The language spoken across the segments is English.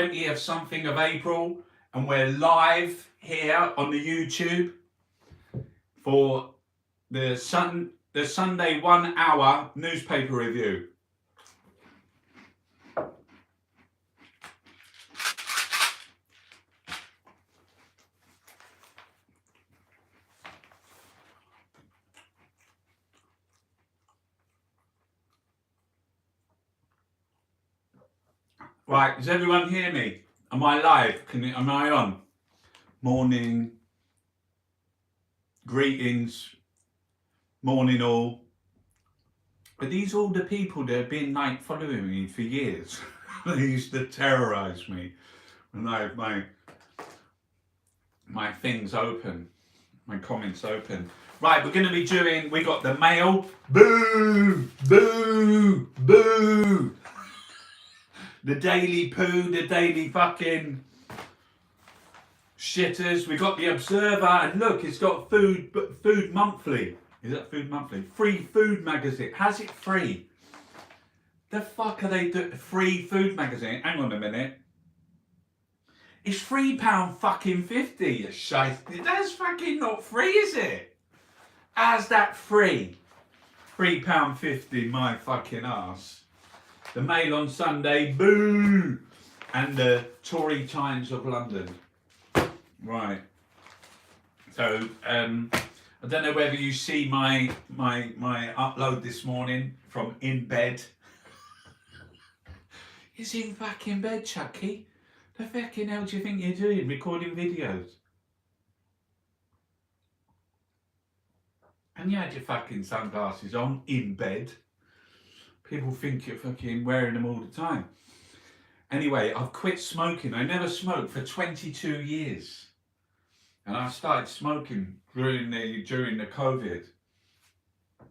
20th something of April, and we're live here on the YouTube for the Sunday 1 hour newspaper review. Right, does everyone hear me? Am I live? Am I on? Morning, greetings, morning all. Are these all the people that have been like following me for years? They used to terrorise me when I have my things open, my comments open. Right, we're going to be doing, we got the mail, boo, boo, boo. The Daily Poo, the Daily fucking shitters. We got the Observer, and look, it's got Food Monthly. Is that Food Monthly? Free Food Magazine. How's it free? The fuck are they doing? Free Food Magazine. Hang on a minute. It's £3 fucking 50. You shite. That's fucking not free, is it? How's that free? £3 50. My fucking ass. The Mail on Sunday, boo! And the Tory Times of London. Right. So, I don't know whether you see my upload this morning from in bed. He's in fucking bed, Chucky. The fucking hell do you think you're doing, recording videos? And you had your fucking sunglasses on, in bed. People think you're fucking wearing them all the time. Anyway, I've quit smoking. I never smoked for 22 years. And I started smoking during the COVID.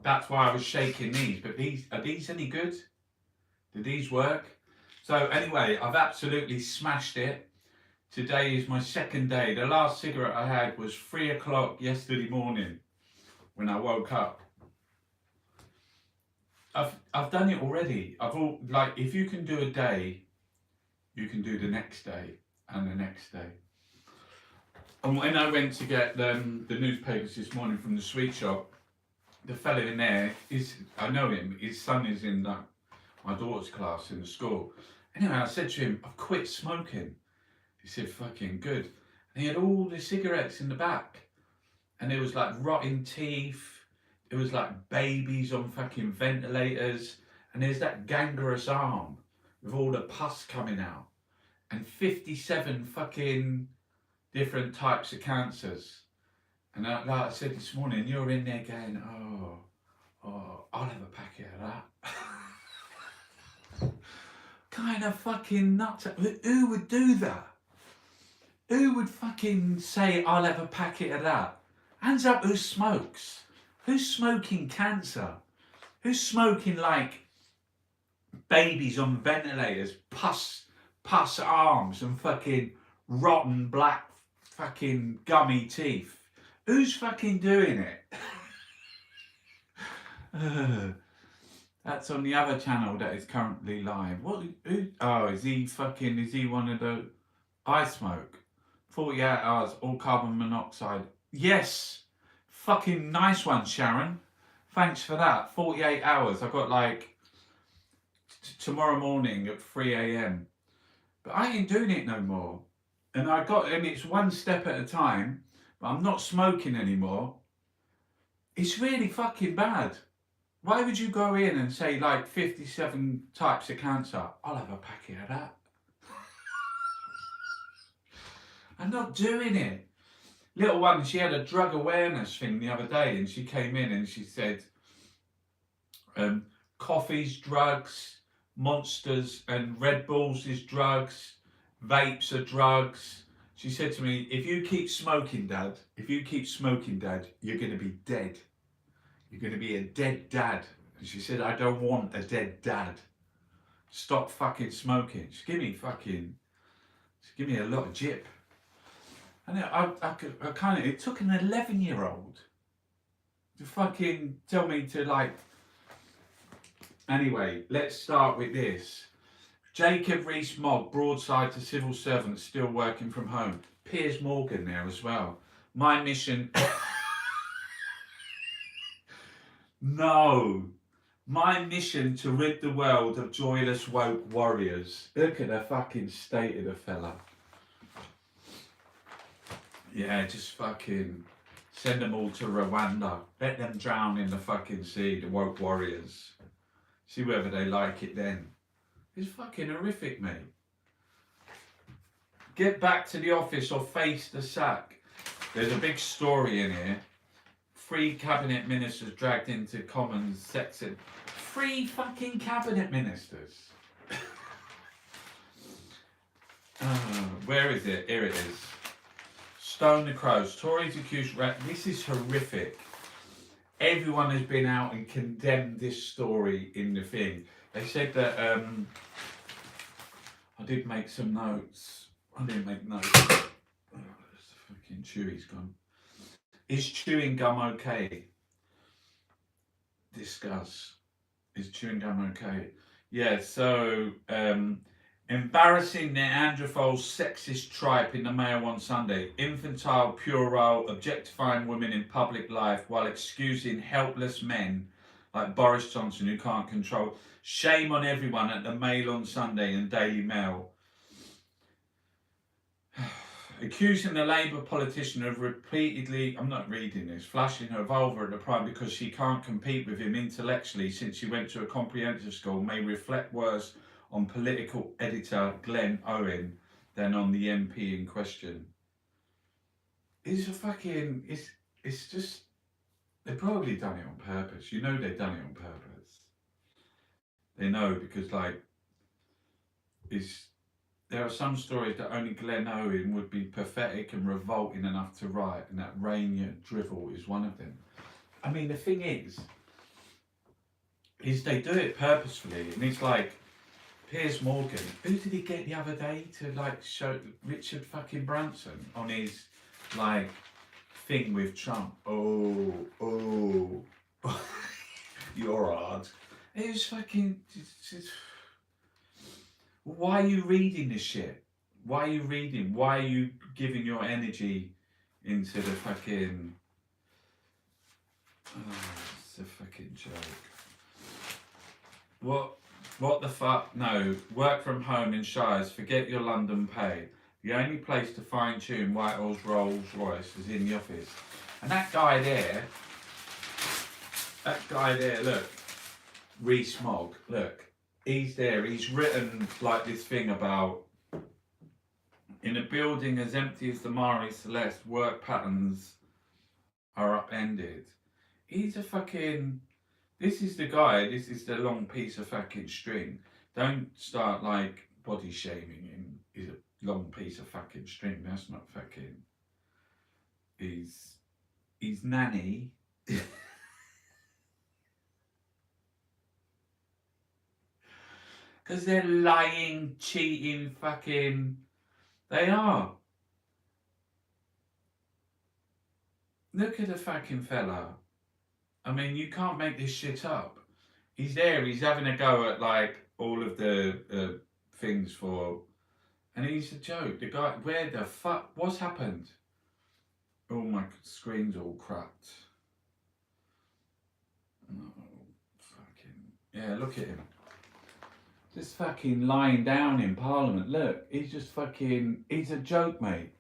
That's why I was shaking these. But are these any good? Do these work? So anyway, I've absolutely smashed it. Today is my second day. The last cigarette I had was 3 o'clock yesterday morning when I woke up. I've done it already. Like, if you can do a day, you can do the next day and the next day. And when I went to get the newspapers this morning from the sweet shop, the fella in there I know him. His son is in my daughter's class in the school. Anyway, I said to him, I've quit smoking. He said, fucking good. And he had all the cigarettes in the back, and there was like rotting teeth. It was like babies on fucking ventilators, and there's that gangrenous arm with all the pus coming out, and 57 fucking different types of cancers. And like I said this morning, you're in there going, oh, I'll have a packet of that. Kind of fucking nuts. Who would do that? Who would fucking say, I'll have a packet of that? Hands up who smokes. Who's smoking cancer? Who's smoking like babies on ventilators, pus arms and fucking rotten black fucking gummy teeth? Who's fucking doing it? That's on the other channel that is currently live. Is he one of the... I smoke. 48 hours, all carbon monoxide. Yes! Fucking nice one, Sharon. Thanks for that. 48 hours. I got like tomorrow morning at 3 a.m. But I ain't doing it no more. And it's one step at a time, but I'm not smoking anymore. It's really fucking bad. Why would you go in and say like 57 types of cancer? I'll have a packet of that. I'm not doing it. Little one, she had a drug awareness thing the other day, and she came in and she said, coffee's drugs, Monsters and Red Bulls is drugs, vapes are drugs. She said to me, if you keep smoking, Dad, you're going to be dead. You're going to be a dead dad. And she said, I don't want a dead dad. Stop fucking smoking. She gave me a lot of jip. And it took an 11-year-old to fucking tell me to like... Anyway, let's start with this. Jacob Rees-Mogg, broadside to civil servants still working from home. Piers Morgan there as well. My mission... No. My mission to rid the world of joyless woke warriors. Look at the fucking state of the fella. Yeah, just fucking send them all to Rwanda. Let them drown in the fucking sea, the woke warriors. See whether they like it then. It's fucking horrific, mate. Get back to the office or face the sack. There's a big story in here. 3 cabinet ministers dragged into Commons sexing. 3 fucking cabinet ministers. Where is it? Here it is. Stone the Crows. Tories accused... This is horrific. Everyone has been out and condemned this story in the thing. They said that... I did make some notes. I didn't make notes. Oh, the fucking Chewy's gone. Is chewing gum okay? Discuss. Is chewing gum okay? Yeah, so... embarrassing Neanderthal sexist tripe in the Mail on Sunday. Infantile, puerile, objectifying women in public life while excusing helpless men like Boris Johnson who can't control. Shame on everyone at the Mail on Sunday and Daily Mail. Accusing the Labour politician of repeatedly, I'm not reading this, flashing her vulva at the Prime because she can't compete with him intellectually since she went to a comprehensive school may reflect worse on political editor Glenn Owen than on the MP in question. It's a fucking, it's just, they've probably done it on purpose. You know they've done it on purpose. They know because like, there are some stories that only Glenn Owen would be pathetic and revolting enough to write, and that Rainier drivel is one of them. I mean, the thing is they do it purposefully, and it's like, Piers Morgan, who did he get the other day to like show Richard fucking Branson on his like thing with Trump? Oh, you're hard. It was fucking. Why are you reading this shit? Why are you reading? Why are you giving your energy into the fucking? Oh, it's a fucking joke. What the fuck? No. Work from home in Shires. Forget your London pay. The only place to fine tune Whitehall's Rolls Royce is in the office. And that guy there, look, Rees-Mogg, look, he's there. He's written like this thing about, in a building as empty as the Marie Celeste, work patterns are upended. He's a fucking... This is the guy, this is the long piece of fucking string. Don't start like body shaming him. He's a long piece of fucking string. That's not fucking... He's nanny. Because they're lying, cheating, fucking... They are. Look at the fucking fella. I mean, you can't make this shit up. He's there, he's having a go at like all of the things for... And he's a joke. The guy, where the fuck, what's happened? Oh, my screen's all cracked. Oh, fucking... Yeah, look at him. Just fucking lying down in Parliament. Look, he's just fucking... He's a joke, mate.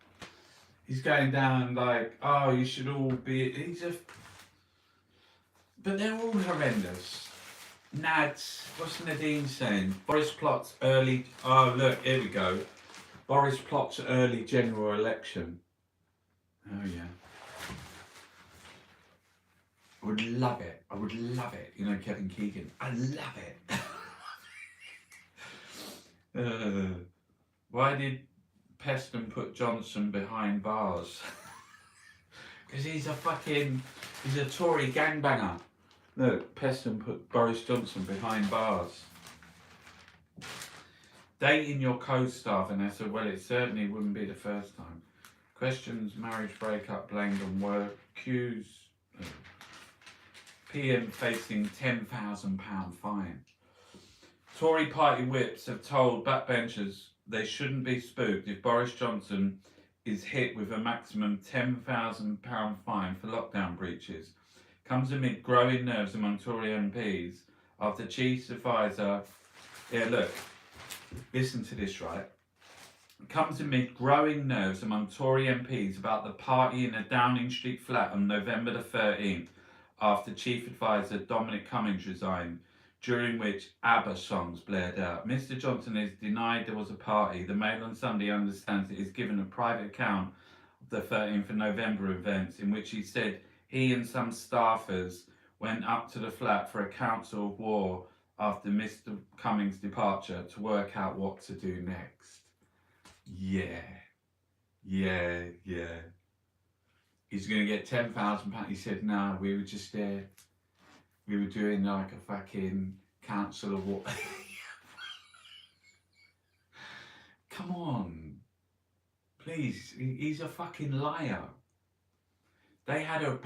He's going down like, oh, you should all be... He's a... But they're all horrendous. Nads, what's Nadine saying? Boris plots early... Oh, look, here we go. Boris plots early general election. Oh, yeah. I would love it. I would love it. You know, Kevin Keegan. I love it. Why did Peston put Johnson behind bars? Because he's a Tory gangbanger. Look, Peston put Boris Johnson behind bars. Dating your co-star, Vanessa, well, it certainly wouldn't be the first time. Questions, marriage breakup blamed on work, accused, PM facing £10,000 fine. Tory party whips have told backbenchers they shouldn't be spooked if Boris Johnson is hit with a maximum £10,000 fine for lockdown breaches. Comes amid growing nerves among Tory MPs after Chief Advisor. Yeah, look, listen to this, right? Comes amid growing nerves among Tory MPs about the party in a Downing Street flat on November the 13th after Chief Advisor Dominic Cummings resigned, during which ABBA songs blared out. Mr Johnson has denied there was a party. The Mail on Sunday understands it is given a private account of the 13th of November events in which he said he and some staffers went up to the flat for a council of war after Mr Cummings' departure to work out what to do next. Yeah. He's going to get £10,000. He said, no, we were just there. We were doing like a fucking council of war. Come on. Please, he's a fucking liar. They had a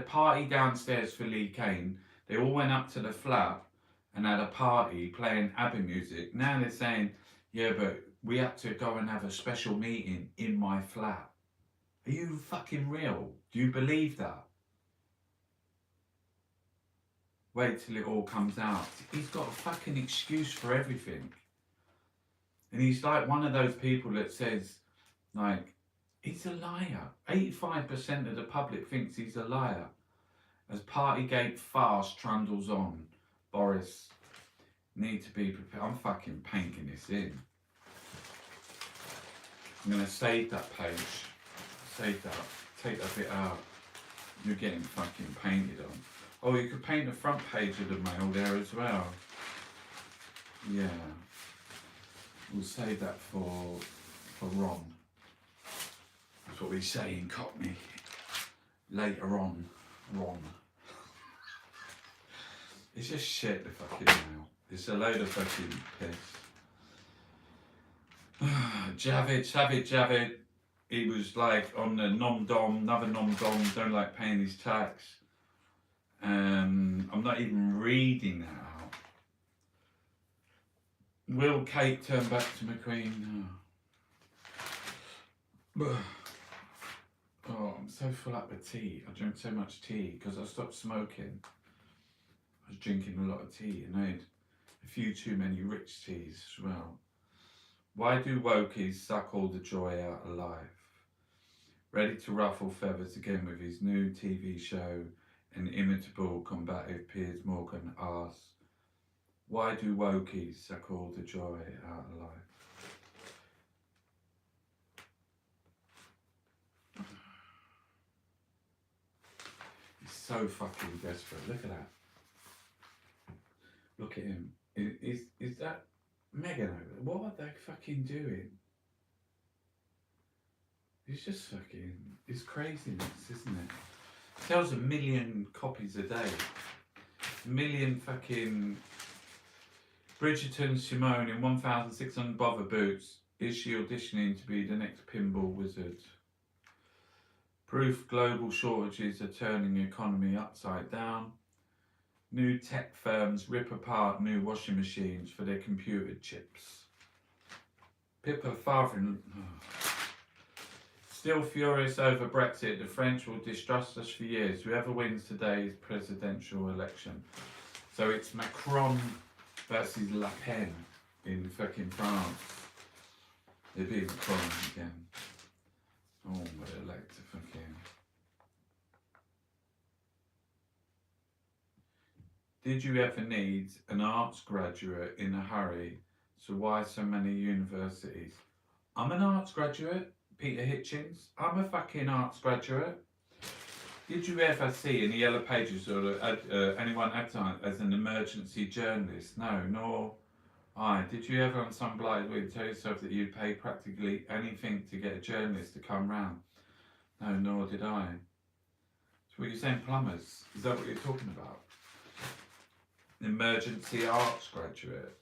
party downstairs for Lee Kane. They all went up to the flat and had a party playing ABBA music. Now they're saying, yeah, but we had to go and have a special meeting in my flat. Are you fucking real? Do you believe that? Wait till it all comes out. He's got a fucking excuse for everything. And he's like one of those people that says, like, he's a liar. 85% of the public thinks he's a liar. As Partygate fast trundles on, Boris, need to be prepared. I'm fucking painting this in. I'm going to save that page. Save that. Take that bit out. You're getting fucking painted on. Oh, you could paint the front page of the Mail there as well. Yeah. We'll save that for Ron. That's what we say in Cockney. Later on, Ron. It's just shit, the fucking Mail. It's a load of fucking piss. Javid. He was like on the nom-dom, another nom-dom, don't like paying his tax. I'm not even reading that out. Will Kate turn back to McQueen? Oh. Oh, I'm so full up with tea. I drink so much tea because I stopped smoking. I was drinking a lot of tea and I had a few too many rich teas as well. Why do wokies suck all the joy out of life? Ready to ruffle feathers again with his new TV show, and imitable combative Piers Morgan asks, why do wokies suck all the joy out of life? He's so fucking desperate. Look at that. Look at him. Is that Megan over there? What are they fucking doing? It's just fucking, it's craziness, isn't it? Sells 1 million copies a day. 1 million fucking Bridgerton Simone in 1,600 bother boots. Is she auditioning to be the next pinball wizard? Proof global shortages are turning the economy upside down. New tech firms rip apart new washing machines for their computer chips. Pippa Farthing. Still furious over Brexit, the French will distrust us for years. Whoever wins today's presidential election. So it's Macron versus Le Pen in fucking France. It'd be Macron again. Oh, but elect a fucking. Did you ever need an arts graduate in a hurry? So why so many universities? I'm an arts graduate. Peter Hitchens, I'm a fucking arts graduate. Did you ever see in the Yellow Pages or anyone advertised as an emergency journalist? No, nor I. Did you ever on some blighted week tell yourself that you'd pay practically anything to get a journalist to come round? No, nor did I. So what you're saying, plumbers? Is that what you're talking about? An emergency arts graduate.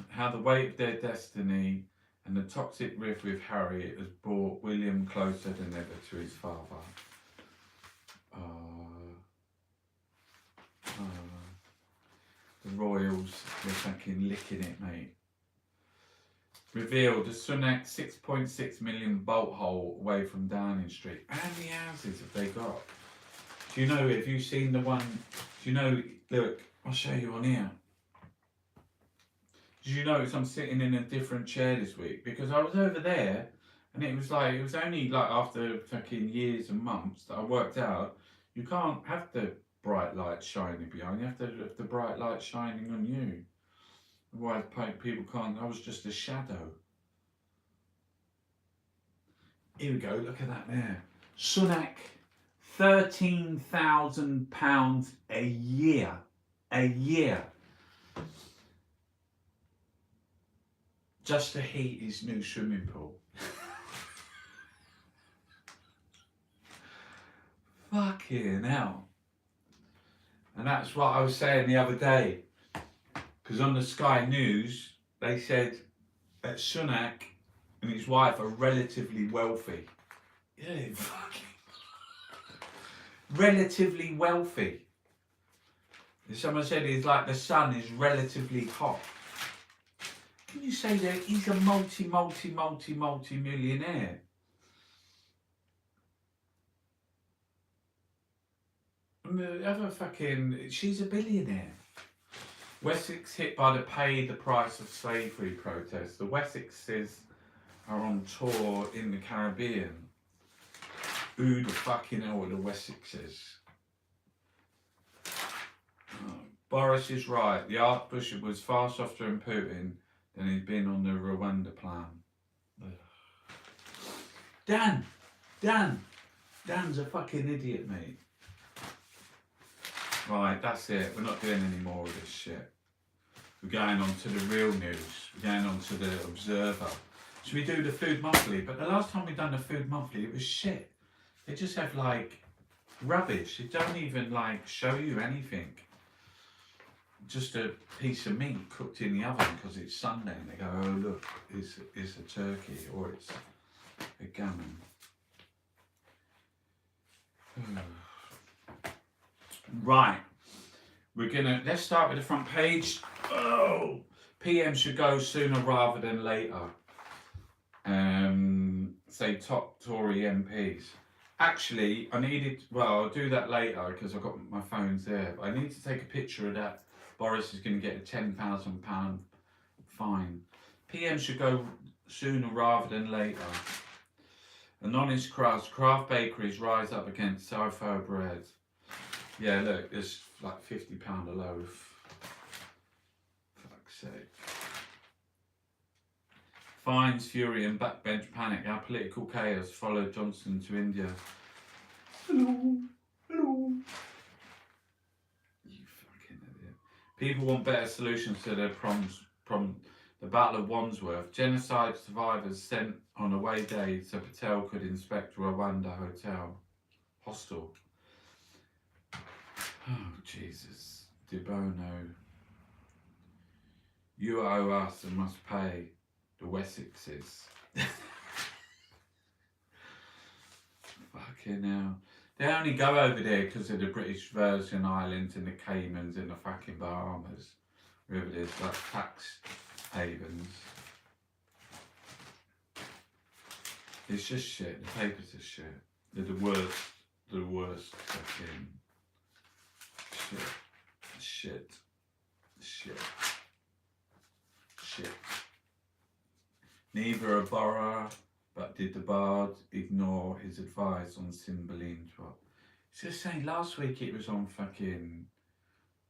How the weight of their destiny and the toxic rift with Harry has brought William closer than ever to his father. The Royals were fucking licking it, mate. Revealed the Sunak 6.6 million bolt hole away from Downing Street. How many houses have they got? Do you know, have you seen the one, do you know, look, I'll show you on here. Did you notice I'm sitting in a different chair this week? Because I was over there and it was only like after fucking years and months that I worked out you can't have the bright light shining behind you, have to have the bright light shining on you. Otherwise people can't, I was just a shadow. Here we go, look at that there. Sunak, £13,000 a year. A year. Just to heat his new swimming pool. Fucking hell. And that's what I was saying the other day. Because on the Sky News, they said that Sunak and his wife are relatively wealthy. Yeah, fucking. Relatively wealthy. Someone said he's like the sun is relatively hot. Can you say that he's a multi-millionaire? And the other fucking, she's a billionaire. Wessex hit by the pay the price of slavery protest. The Wessexes are on tour in the Caribbean. Who the fucking hell are the Wessexes? Boris is right. The Archbishop was far softer in Putin than he'd been on the Rwanda plan. Dan's a fucking idiot, mate. Right, that's it. We're not doing any more of this shit. We're going on to the real news. We're going on to the Observer. Should we do the Food Monthly? But the last time we done the Food Monthly, it was shit. They just have like rubbish. It don't even like show you anything. Just a piece of meat cooked in the oven because it's Sunday and they go, oh look, it's a turkey or it's a gammon. Right, let's start with the front page. Oh, PM should go sooner rather than later. Say top Tory MPs. Actually, I'll do that later because I've got my phones there. But I need to take a picture of that. Boris is going to get a £10,000 fine. PM should go sooner rather than later. An honest crust. Craft bakeries rise up against sourdough bread. Yeah, look, there's like £50 a loaf. Fuck's sake. Fines, fury and backbench panic. Our political chaos followed Johnson to India. Hello. You fucking idiot. People want better solutions to their problems. The Battle of Wandsworth. Genocide survivors sent on away day so Patel could inspect Rwanda hostel. Oh, Jesus. De Bono. You owe us and must pay. The Wessexes. Fucking hell. They only go over there because of the British Virgin Islands and the Caymans and the fucking Bahamas. Wherever there's like tax havens. It's just shit. The papers are shit. They're the worst fucking shit. Neither a borrower, but did the bard ignore his advice on Cymbeline drop? It's just saying, last week it was on fucking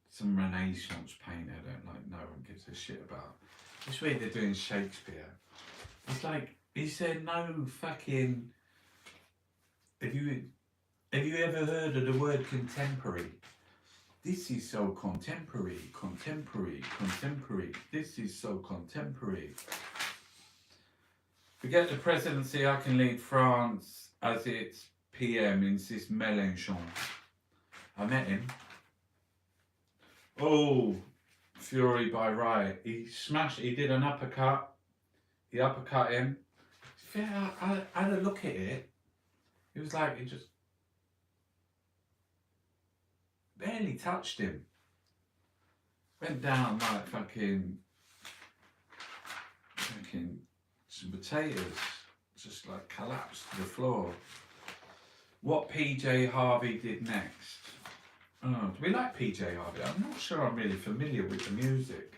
some Renaissance painter that like no one gives a shit about. This week they're doing Shakespeare. It's like, is there no fucking... Have you ever heard of the word contemporary? This is so contemporary. This is so contemporary. Forget the presidency, I can lead France as its PM, insists Mélenchon. I met him. Oh, fury by riot. He did an uppercut. He uppercut him. I had a look at it. It was like, it just barely touched him. Went down like fucking some potatoes, just like collapsed to the floor. What PJ Harvey did next? Oh, do we like PJ Harvey? I'm not sure I'm really familiar with the music.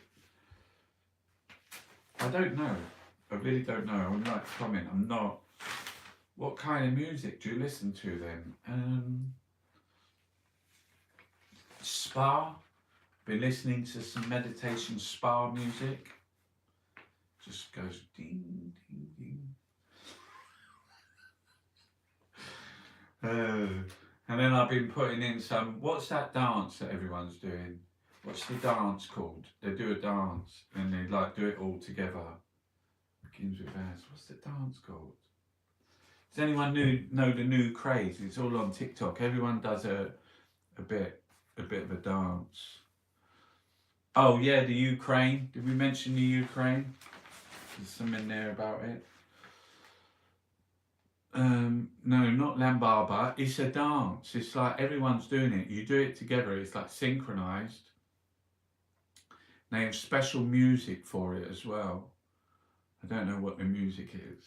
I don't know. I really don't know. I would like to comment. I'm not. What kind of music do you listen to then? Spa. Been listening to some meditation spa music. Just goes ding, ding, ding. And then I've been putting in some, what's that dance that everyone's doing? What's the dance called? They do a dance and they like do it all together. Begins with S. What's the dance called? Does anyone know the new craze? It's all on TikTok. Everyone does a bit of a dance. Oh yeah, the Ukraine. Did we mention the Ukraine? There's some in there about it. No, not lambada. It's a dance. It's like everyone's doing it. You do it together. It's like synchronized. They have special music for it as well. I don't know what the music is,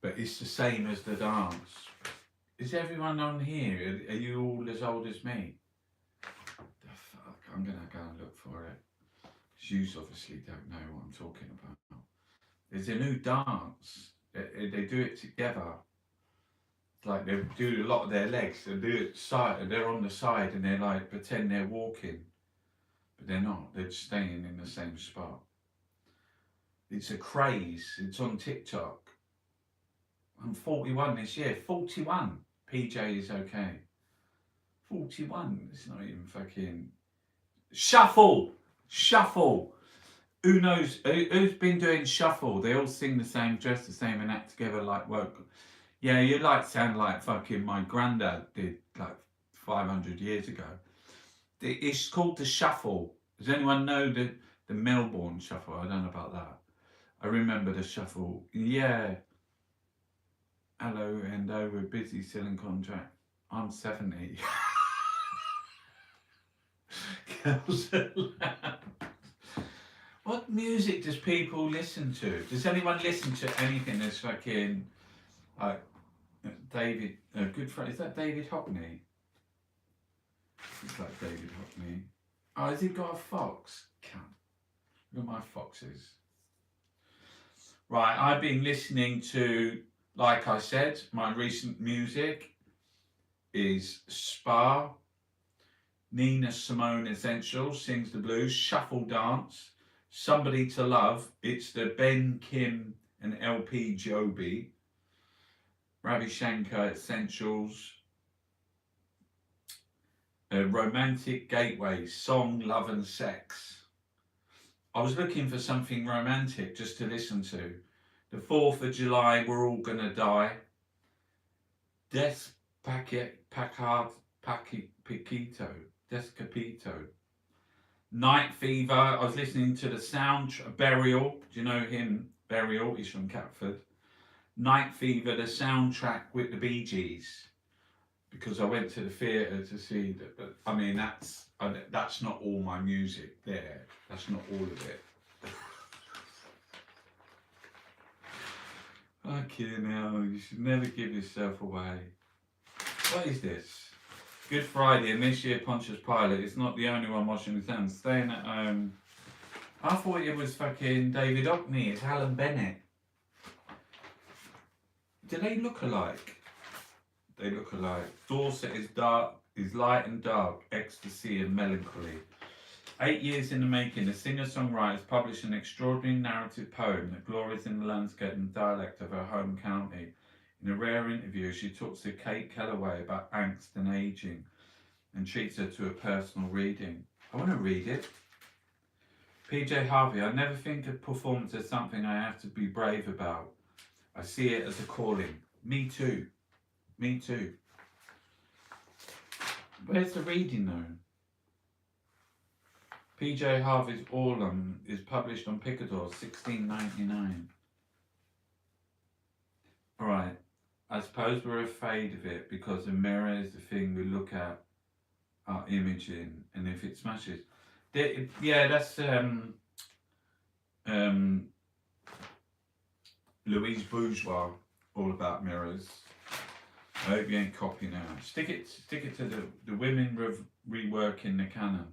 but it's the same as the dance. Is everyone on here? Are you all as old as me? The fuck? I'm gonna go and look for it. Because you obviously don't know what I'm talking about. There's a new dance. They do it together. Like they do a lot of their legs. They do it side. They're on the side and they like pretend they're walking, but they're not. They're staying in the same spot. It's a craze. It's on TikTok. I'm 41 this year. 41. PJ is okay. 41. It's not even fucking. Shuffle. Shuffle. Who knows? Who's been doing shuffle? They all sing the same, dress the same, and act together like work. Yeah, you like sound like fucking my granddad did like 500 years ago. It's called the shuffle. Does anyone know the Melbourne shuffle? I don't know about that. I remember the shuffle. Yeah. Hello, Endo. We're busy selling contract. I'm 70. Girls are What music does people listen to? Does anyone listen to anything that's fucking like David? Good friend. Is that David Hockney? It's like David Hockney. Oh, has he got a fox? Come, look at my foxes. Right, I've been listening to, like I said, my recent music is Spa. Nina Simone Essentials sings the blues. Shuffle Dance. Somebody to Love. It's the Ben Kim and LP Joby. Ravi Shankar Essentials. Romantic Gateway. Song, Love and Sex. I was looking for something romantic just to listen to. The 4th of July, We're All Gonna Die. Despacito. Night Fever. I was listening to the sound. Burial. Do you know him? Burial. He's from Catford. Night Fever, the soundtrack with the Bee Gees. Because I went to the theatre to see that. But I mean, that's not all my music there. That's not all of it. Fucking hell, you should never give yourself away. What is this? Good Friday, and this year Pontius Pilate is not the only one washing his hands. Staying at home. I thought it was fucking David Hockney. It's Alan Bennett. Do they look alike? They look alike. Dorset is dark, is light and dark, ecstasy and melancholy. 8 years in the making, the singer-songwriter has published an extraordinary narrative poem that glories in the landscape and dialect of her home county. In a rare interview, she talks to Kate Kellaway about angst and ageing and treats her to a personal reading. I want to read it. PJ Harvey, I never think of performance as something I have to be brave about. I see it as a calling. Me too. Me too. Where's the reading though? PJ Harvey's Autumn is published on Picador, 1699. Alright, I suppose we're afraid of it because a mirror is the thing we look at our image in, and if it smashes. Yeah, that's Louise Bourgeois, all about mirrors. I hope you ain't copying now. Stick it to the women reworking the canon.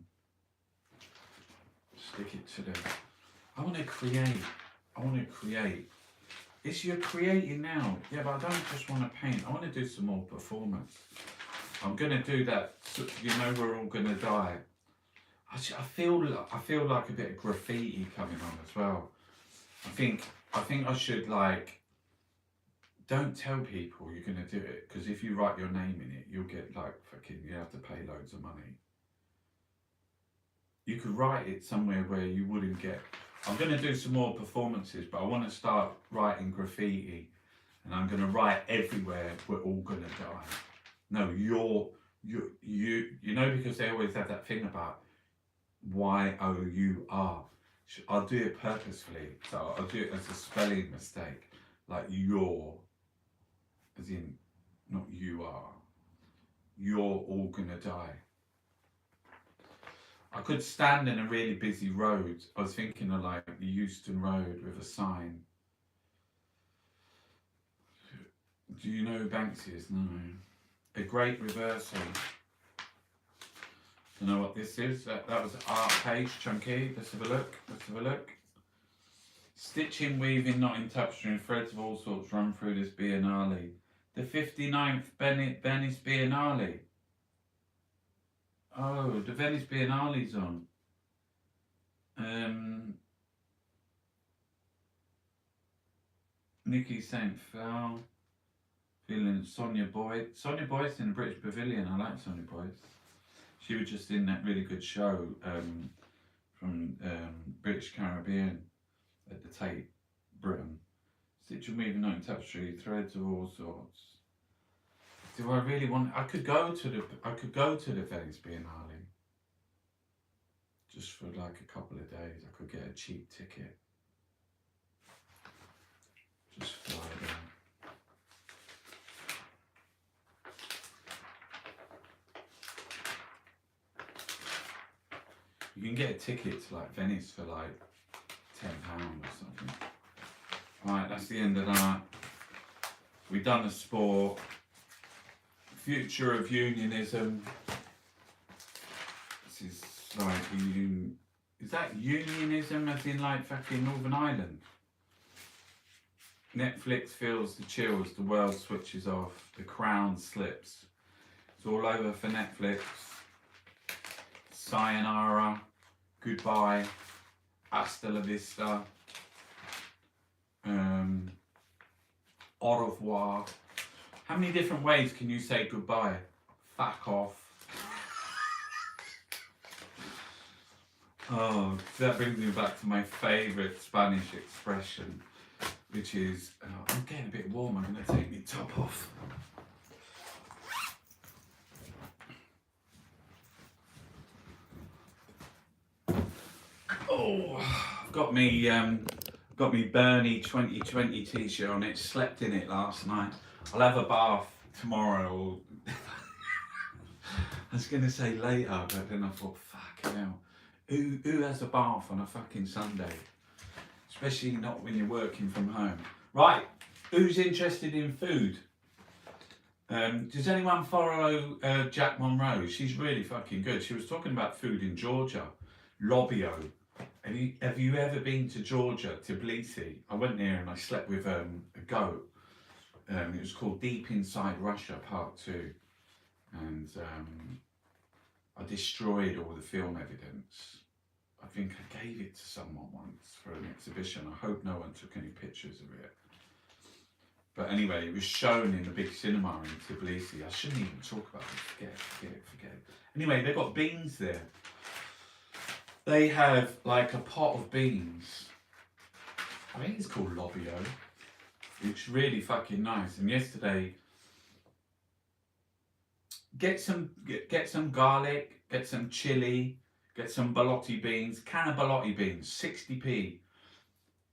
Stick it to them. I want to create. It's you're creating now. Yeah, but I don't just want to paint. I want to do some more performance. I'm going to do that. You know, we're all going to die. I feel like a bit of graffiti coming on as well. I think I should like. Don't tell people you're going to do it, because if you write your name in it, you'll get like fucking. You have to pay loads of money. You could write it somewhere where you wouldn't get. I'm going to do some more performances, but I want to start writing graffiti, and I'm going to write everywhere. We're all going to die. No, you know, because they always have that thing about YOUR. I'll do it purposefully, so I'll do it as a spelling mistake, like you're, as in not you are. You're all gonna die. I could stand in a really busy road. I was thinking of like the Euston Road with a sign. Do you know who Banksy is? No. A great reversal. You know what this is? That was art page, chunky. Let's have a look. Stitching, weaving, knotting, tapestry, and threads of all sorts run through this Biennale. The 59th Venice Biennale. Oh, the Venice Biennale's on. Nikki St. Phil. Feeling Sonia Boyd. Sonia Boyd's in the British Pavilion. I like Sonia Boyd. She was just in that really good show from British Caribbean at the Tate, Britain. Stitching, weaving, knotting, tapestry, threads of all sorts. Do I really want? I could go to the Venice Biennale. Just for like a couple of days. I could get a cheap ticket. Just fly there. You can get a ticket to like Venice for like £10 or something. Right, that's the end of that. We've done the sport. Future of unionism. This is like is that unionism as in like fucking Northern Ireland? Netflix feels the chills, the world switches off, the crown slips. It's all over for Netflix. Sayonara, goodbye, hasta la vista, au revoir. How many different ways can you say goodbye? Fuck off. Oh, that brings me back to my favourite Spanish expression, which is, I'm getting a bit warm, I'm going to take my top off. Oh, I've got me Bernie 2020 t-shirt on it, slept in it last night. I'll have a bath tomorrow. I was going to say later, but then I thought, fucking hell. Who has a bath on a fucking Sunday? Especially not when you're working from home. Right, who's interested in food? Does anyone follow Jack Monroe? She's really fucking good. She was talking about food in Georgia. Lobio. Have you ever been to Georgia, Tbilisi? I went there and I slept with a goat. It was called Deep Inside Russia Part 2. And I destroyed all the film evidence. I think I gave it to someone once for an exhibition. I hope no one took any pictures of it. But anyway, it was shown in the big cinema in Tbilisi. I shouldn't even talk about it. Forget it. Anyway, they've got beans there. They have like a pot of beans. I think it's called lobio. It's really fucking nice. And yesterday, get some garlic, get some chili, get some balotti beans, can of balotti beans, 60p.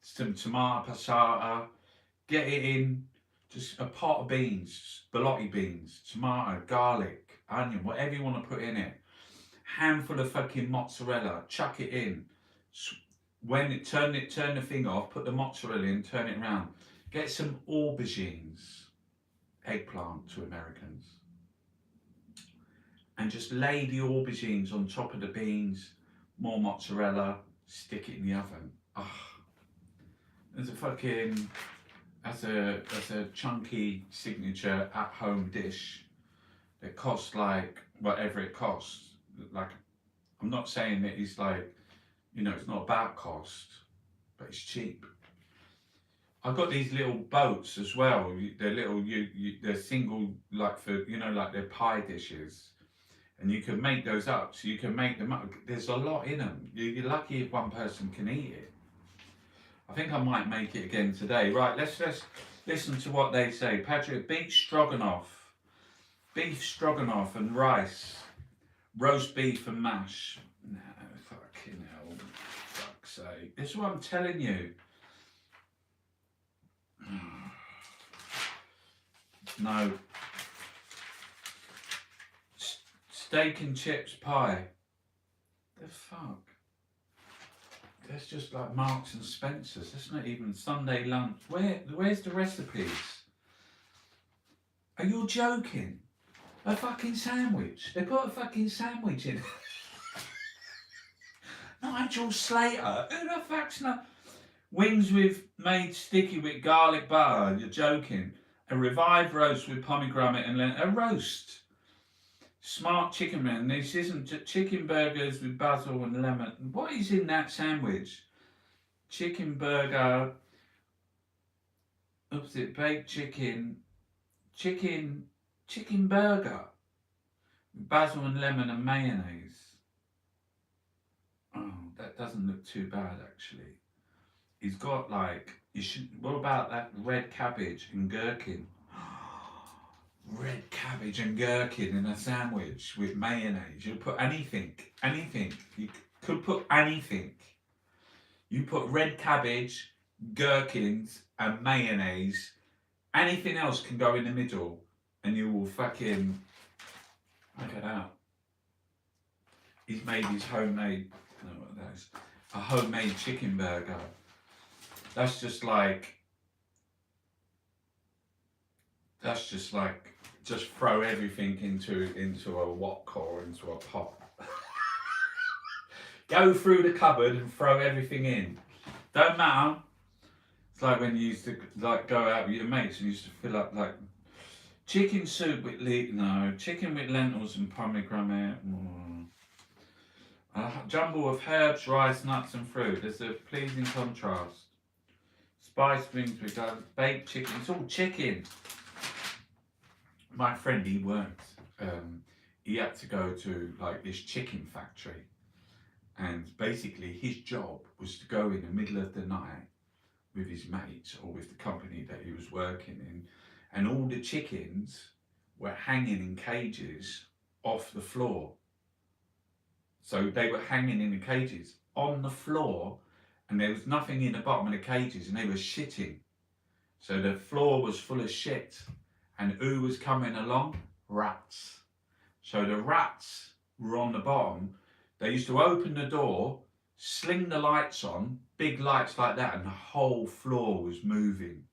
Some tomato passata. Get it in, just a pot of beans, balotti beans, tomato, garlic, onion, whatever you want to put in it. handful of fucking mozzarella, chuck it in. When it turn the thing off, put the mozzarella in, turn it around. Get some aubergines, eggplant to Americans, and just lay the aubergines on top of the beans, more mozzarella, stick it in the oven. There's a fucking, that's a chunky signature at-home dish that costs like whatever it costs. Like, I'm not saying that it's like, you know, it's not about cost, but it's cheap. I've got these little boats as well. They're little, they're single, like for, you know, like they're pie dishes. And you can make those up, so you can make them up. There's a lot in them. You're lucky if one person can eat it. I think I might make it again today. Right, let's listen to what they say. Patrick, beef stroganoff and rice, roast beef and mash. No, fucking hell, for fuck's sake. This is what I'm telling you. No. Steak and chips pie. The fuck? That's just like Marks and Spencer's. That's not even Sunday lunch. Where's the recipes? Are you joking? A fucking sandwich. They put a fucking sandwich in. Nigel Slater. Who the fuck's not? Wings made sticky with garlic butter. You're joking. A revived roast with pomegranate and a roast. Smart chicken man. This isn't chicken burgers with basil and lemon. What is in that sandwich? Chicken burger. Oops, it baked chicken burger with basil and lemon and mayonnaise. Oh, that doesn't look too bad actually. He's got like, what about that red cabbage and gherkin? Red cabbage and gherkin in a sandwich with mayonnaise. You put anything. You could put anything. You put red cabbage, gherkins and mayonnaise. Anything else can go in the middle and you will fucking, look at that. He's made his homemade, I don't know what that is, a homemade chicken burger. That's just like, just throw everything into a wok or into a pot. Go through the cupboard and throw everything in. Don't matter. It's like when you used to like go out with your mates and used to fill up like chicken soup with chicken with lentils and pomegranate. A jumble of herbs, rice, nuts and fruit. There's a pleasing contrast. Spiced wings with baked chicken. It's all chicken. My friend, he worked, he had to go to like this chicken factory, and basically his job was to go in the middle of the night with his mates or with the company that he was working in, and all the chickens were hanging in cages off the floor. So they were hanging in the cages on the floor, and there was nothing in the bottom of the cages, and they were shitting. So the floor was full of shit. And who was coming along? Rats. So the rats were on the bottom. They used to open the door, sling the lights on, big lights like that, and the whole floor was moving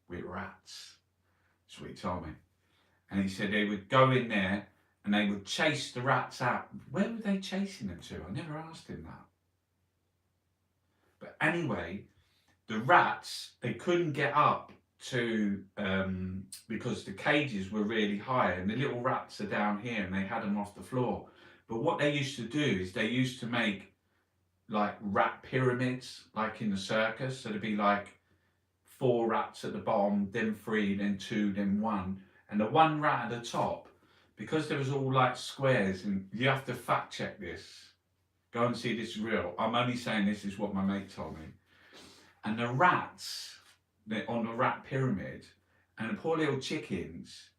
with rats. That's what he told me. And he said they would go in there and they would chase the rats out. Where were they chasing them to? I never asked him that. But anyway, the rats, they couldn't get up to because the cages were really high and the little rats are down here and they had them off the floor. But what they used to do is they used to make like rat pyramids, like in the circus. So there'd be like 4 rats at the bottom, then 3, then 2, then 1, and the 1 rat at the top, because there was all like squares. And you have to fact check this, go and see this is real. I'm only saying this is what my mate told me. And the rats, they're on the rat pyramid, and the poor little chickens,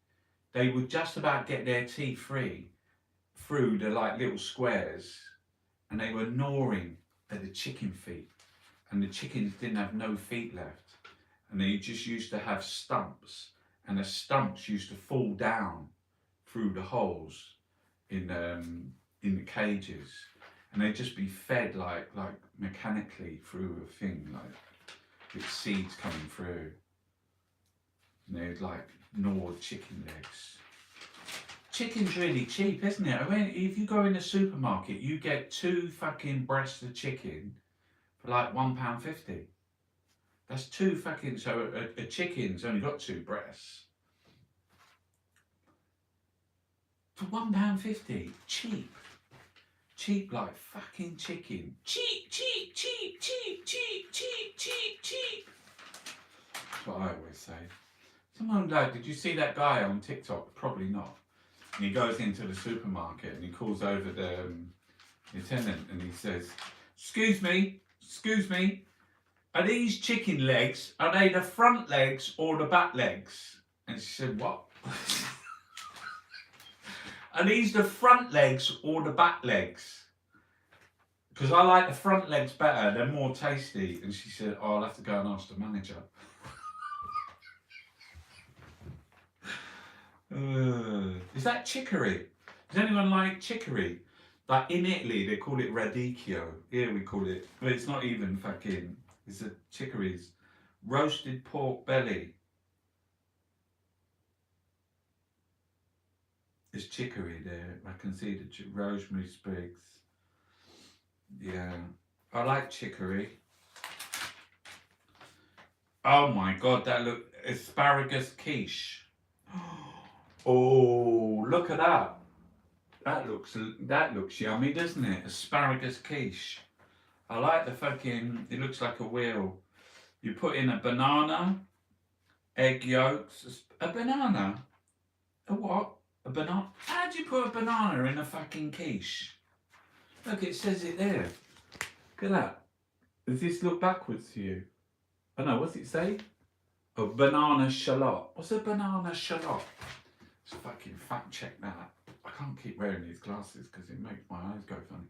they would just about get their teeth free through the like little squares, and they were gnawing at the chicken feet, and the chickens didn't have no feet left, and they just used to have stumps, and the stumps used to fall down through the holes in in the cages, and they'd just be fed like mechanically through a thing, like with seeds coming through. And they'd like gnaw chicken legs. Chicken's really cheap, isn't it? I mean, if you go in the supermarket, you get 2 fucking breasts of chicken for like £1.50. That's 2 fucking, so a chicken's only got 2 breasts. For £1.50, cheap. Cheap like fucking chicken. Cheap, cheap, cheap, cheap, cheap, cheap, cheap, cheap. That's what I always say. Someone like, did you see that guy on TikTok? Probably not. And he goes into the supermarket and he calls over the attendant and he says, excuse me, are these chicken legs, are they the front legs or the back legs? And she said, what? Are these the front legs or the back legs? Because I like the front legs better, they're more tasty. And she said, oh, I'll have to go and ask the manager. Is that chicory? Does anyone like chicory? Like in Italy, they call it radicchio. Here we call it, but it's not even fucking, it's a chicory's roasted pork belly. There's chicory there. I can see the rosemary sprigs. Yeah, I like chicory. Oh my God, that look, asparagus quiche. Oh, look at that. That looks yummy, doesn't it? Asparagus quiche. I like the fucking, it looks like a wheel. You put in a banana, egg yolks, a banana? A what? A banana? How do you put a banana in a fucking quiche? Look, it says it there. Look at that. Does this look backwards to you? Oh no, what's it say? A banana shallot. What's a banana shallot? Let's fucking fact check that. I can't keep wearing these glasses because it makes my eyes go funny.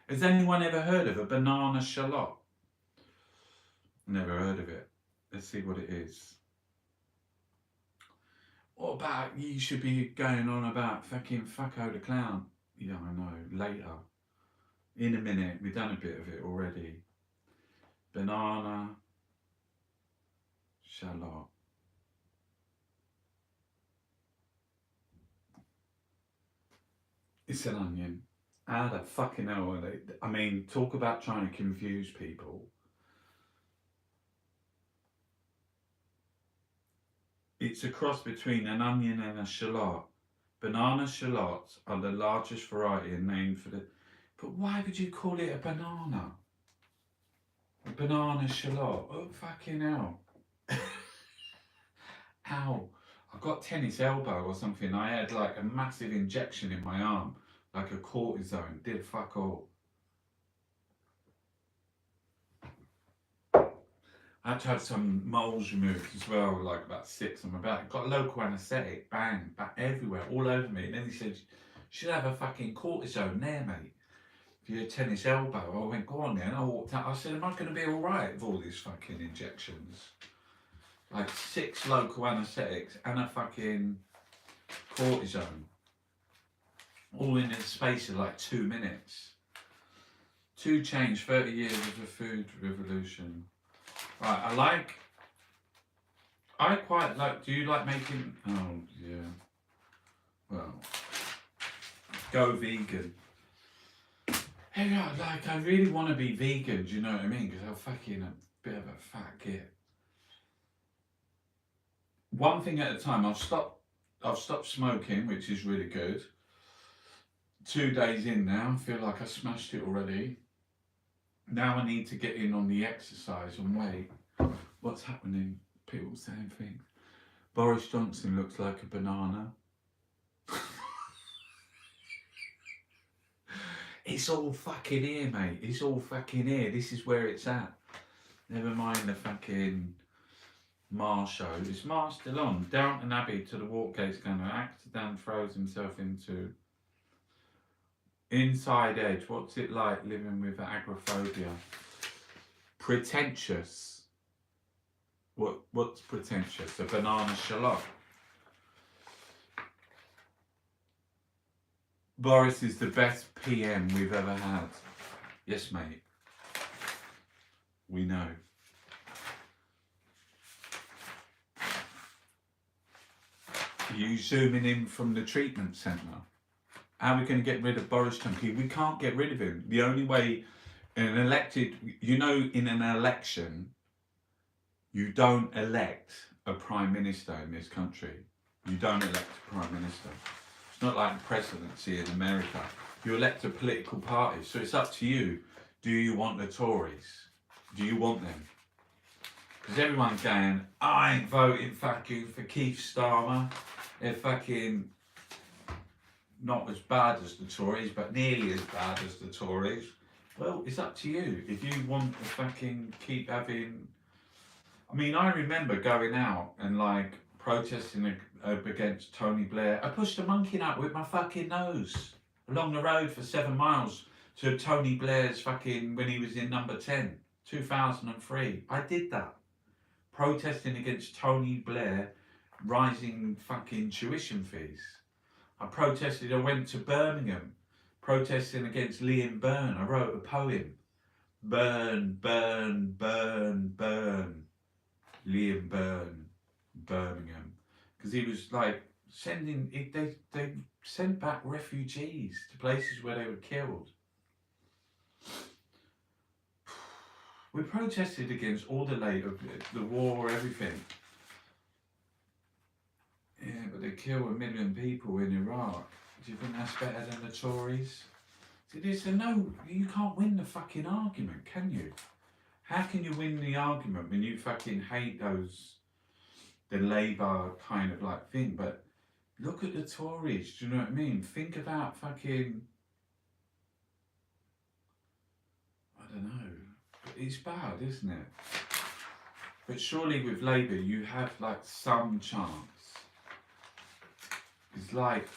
Has anyone ever heard of a banana shallot? Never heard of it. Let's see what it is. What about, you should be going on about fucking Fucko the Clown. Yeah, I know, later. In a minute, we've done a bit of it already. Banana shallot. It's an onion. How the fucking hell are they? I mean, talk about trying to confuse people. It's a cross between an onion and a shallot. Banana shallots are the largest variety and named for the... But why would you call it a banana? A banana shallot? Oh, fucking hell. Ow. I got tennis elbow or something. I had like a massive injection in my arm. Like a cortisone. Did fuck all. I had to have some moles removed as well, like about 6 on my back. Got a local anaesthetic, bang, back everywhere, all over me. And then he said, you should have a fucking cortisone there, mate. For your tennis elbow. I went, go on then. I walked out. I said, am I going to be alright with all these fucking injections? Like 6 local anaesthetics and a fucking cortisone. All in the space of like 2 minutes. 2 Chainz, 30 years of the food revolution. Right, I quite like, do you like making, oh yeah, well, go vegan. Yeah, like I really want to be vegan, do you know what I mean? Because I'm fucking a bit of a fat git. One thing at a time, I've stopped smoking, which is really good. 2 days in now, I feel like I smashed it already. Now I need to get in on the exercise and weight. What's happening? People saying things. Boris Johnson looks like a banana. It's all fucking here, mate. It's all fucking here. This is where it's at. Never mind the fucking Mar show. Is Mar still on? Downton Abbey to the Walkgate's going to act. Dan throws himself into Inside Edge. What's it like living with agoraphobia? Pretentious. What's pretentious? A banana shallot. Boris is the best PM we've ever had. Yes, mate. We know. You zooming in from the treatment centre? How are we going to get rid of Boris Johnson? We can't get rid of him. The only way in an elected, in an election, you don't elect a prime minister in this country. You don't elect a prime minister. It's not like the presidency in America. You elect a political party. So it's up to you. Do you want the Tories? Do you want them? Because everyone's going, I ain't voting fucking for Keith Starmer. They're fucking not as bad as the Tories, but nearly as bad as the Tories. Well, it's up to you. If you want to fucking keep having... I mean, I remember going out and like protesting against Tony Blair. I pushed a monkey nut with my fucking nose along the road for 7 miles to Tony Blair's fucking, when he was in number 10, 2003. I did that. Protesting against Tony Blair rising fucking tuition fees. I protested, I went to Birmingham, protesting against Liam Byrne. I wrote a poem. Burn, burn, burn, burn. Liam Byrne, Birmingham. Because he was like sending, they sent back refugees to places where they were killed. We protested against all the war, everything. Yeah, but they kill 1 million people in Iraq. Do you think that's better than the Tories? See, no, you can't win the fucking argument, can you? How can you win the argument when you fucking hate the Labour kind of like thing? But look at the Tories, do you know what I mean? Think about fucking, I don't know. It's bad, isn't it? But surely with Labour you have like some chance. It's like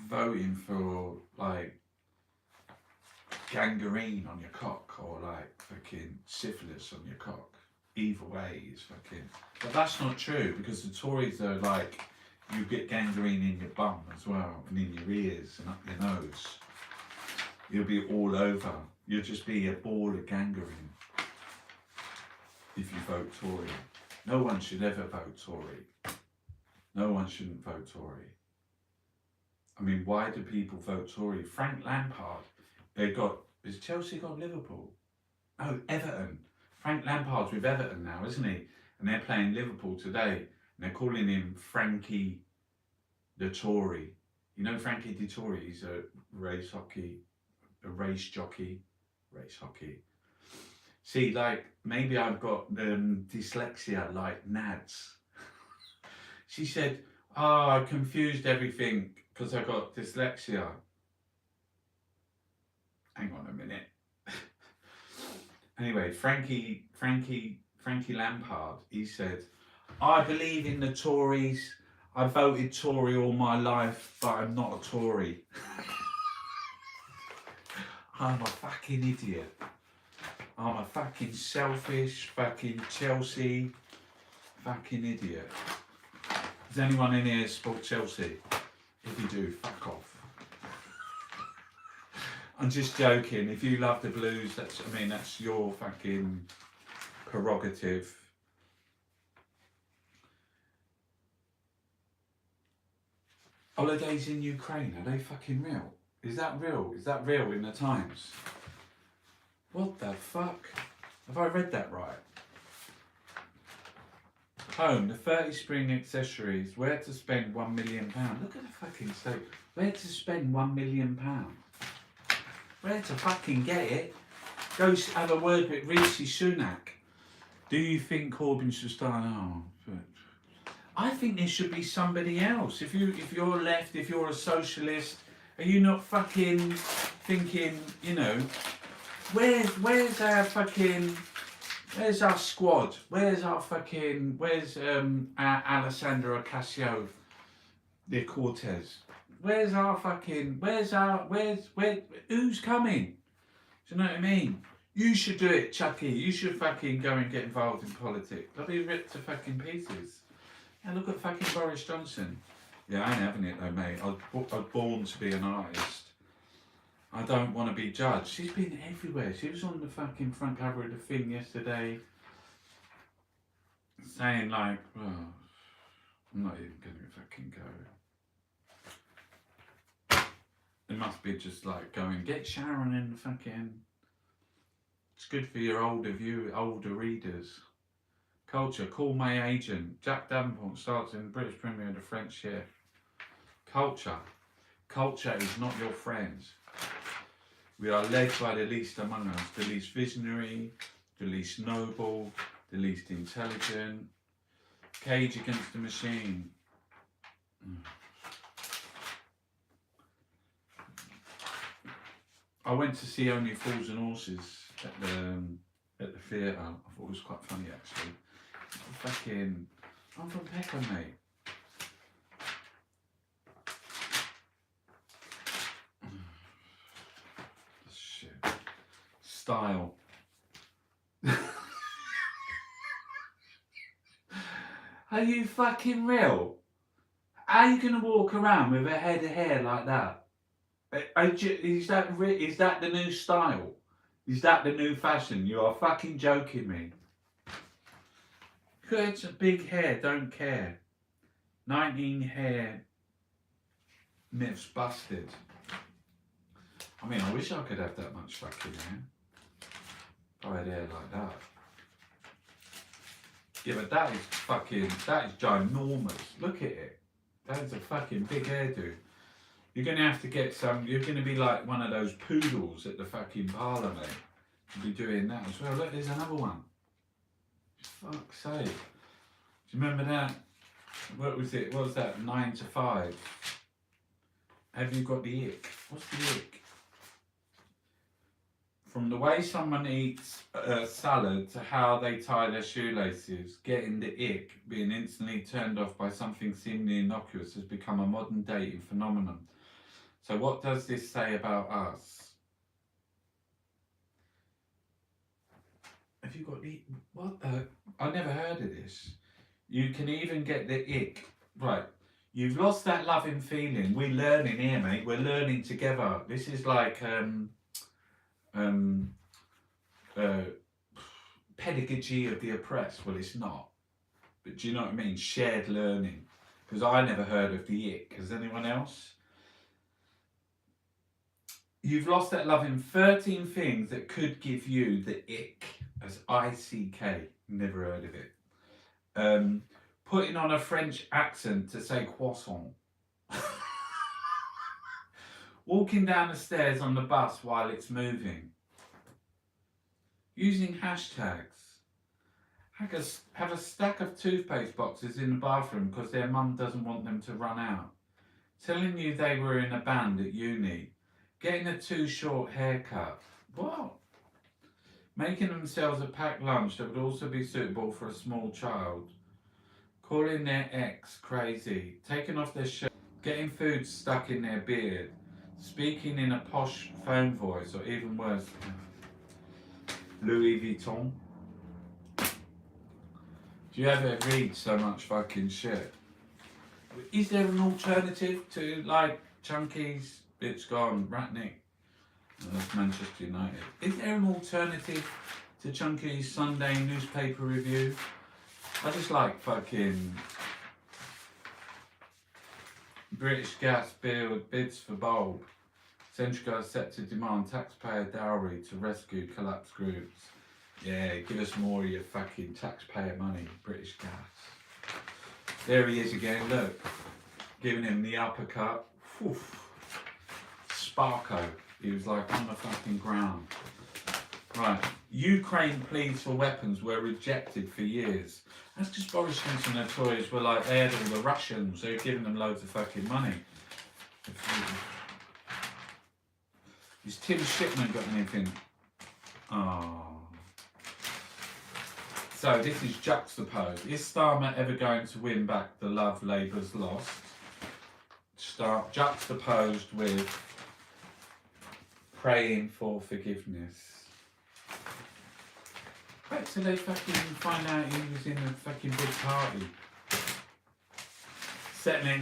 voting for like gangrene on your cock or like fucking syphilis on your cock. Either way is fucking... But that's not true, because the Tories are like, you get gangrene in your bum as well and in your ears and up your nose. You'll be all over. You'll just be a ball of gangrene if you vote Tory. No one should ever vote Tory. No one shouldn't vote Tory. I mean, why do people vote Tory? Frank Lampard, has Chelsea got Liverpool? Oh, Everton. Frank Lampard's with Everton now, isn't he? And they're playing Liverpool today. And they're calling him Frankie the Tory. You know Frankie the Tory? He's a race jockey. See, like, maybe I've got dyslexia like Nads. She said, oh, I confused everything because I got dyslexia. Hang on a minute. Anyway, Frankie Lampard, he said, I believe in the Tories. I voted Tory all my life, but I'm not a Tory. I'm a fucking idiot. I'm a fucking selfish, fucking Chelsea, fucking idiot. Does anyone in here support Chelsea? If you do, fuck off. I'm just joking. If you love the Blues, that's your fucking prerogative. Holidays in Ukraine, are they fucking real? Is that real? Is that real in the Times? What the fuck? Have I read that right? Home, the 30 spring accessories, where to spend £1 million. Look at the fucking state. Where to spend £1 million. Where to fucking get it? Go have a word with Rishi Sunak. Do you think Corbyn should start? Oh, I think there should be somebody else. If you're left, if you're a socialist, are you not fucking thinking, you know, where's our fucking, where's our squad? Where's our Alessandro Ocasio de Cortez? Where's who's coming? Do you know what I mean? You should do it, Chucky. You should fucking go and get involved in politics. They'll be ripped to fucking pieces. And look at fucking Boris Johnson. Yeah, I ain't having it though, mate. I was born to be an artist. I don't want to be judged. She's been everywhere. She was on the fucking front cover of the thing yesterday, saying like, oh, I'm not even gonna fucking go. It must be just like going, get Sharon in the fucking. It's good for your older readers. Culture, call my agent. Jack Davenport starts in the British Premier of the French Chef. Culture. Culture is not your friend. We are led by the least among us, the least visionary, the least noble, the least intelligent. Cage Against the Machine. I went to see Only Fools and Horses at the theatre. I thought it was quite funny actually. I'm from Peckham, mate. Shit. Style. Are you fucking real? How are you going to walk around with a head of hair like that? Is that the new style? Is that the new fashion? You are fucking joking me. It's a big hair, don't care. 19 hair myths busted. I mean, I wish I could have that much fucking hair. If I had hair like that. Yeah, but that is ginormous. Look at it. That is a fucking big hairdo. You're going to have to get some, you're going to be like one of those poodles at the fucking parlour, mate. You'll be doing that as well. Look, there's another one. Fuck's sake. Do you remember that? What was it? What was that? 9 to 5. Have you got the ick? What's the ick? From the way someone eats salad to how they tie their shoelaces, getting the ick, being instantly turned off by something seemingly innocuous has become a modern dating phenomenon. So what does this say about us? Have you got the... What the... I never heard of this. You can even get the ick. Right. You've lost that loving feeling. We're learning here, mate. We're learning together. This is like... pedagogy of the oppressed. Well, it's not, but do you know what I mean? Shared learning, because I never heard of the ick. Has anyone else? You've lost that love in 13 things that could give you the ick, as ICK. Never heard of it. Putting on a French accent to say croissant. Walking down the stairs on the bus while it's moving. Using hashtags. Have a stack of toothpaste boxes in the bathroom because their mum doesn't want them to run out. Telling you they were in a band at uni. Getting a too short haircut. What? Making themselves a packed lunch that would also be suitable for a small child. Calling their ex crazy. Taking off their shirt. Getting food stuck in their beard. Speaking in a posh phone voice, or even worse, Louis Vuitton. Do you ever read so much fucking shit? Is there an alternative to like Chunky's? It's gone, Ratnick. That's Manchester United. Is there an alternative to Chunky's Sunday newspaper review? I just like fucking British Gas bids for bulb. Centrica set to demand taxpayer dowry to rescue collapsed groups. Yeah, give us more of your fucking taxpayer money, British Gas. There he is again, look. Giving him the uppercut. Oof. Sparko. He was like on the fucking ground. Right. Ukraine pleas for weapons were rejected for years. That's because Boris Johnson and their Tories were like, they had all the Russians, they were giving them loads of fucking money. Has Tim Shipman got anything? Oh. So this is juxtaposed. Is Starmer ever going to win back the love Labour's lost? Juxtaposed with praying for forgiveness. Wait till they fucking find out he was in a fucking big party. Settling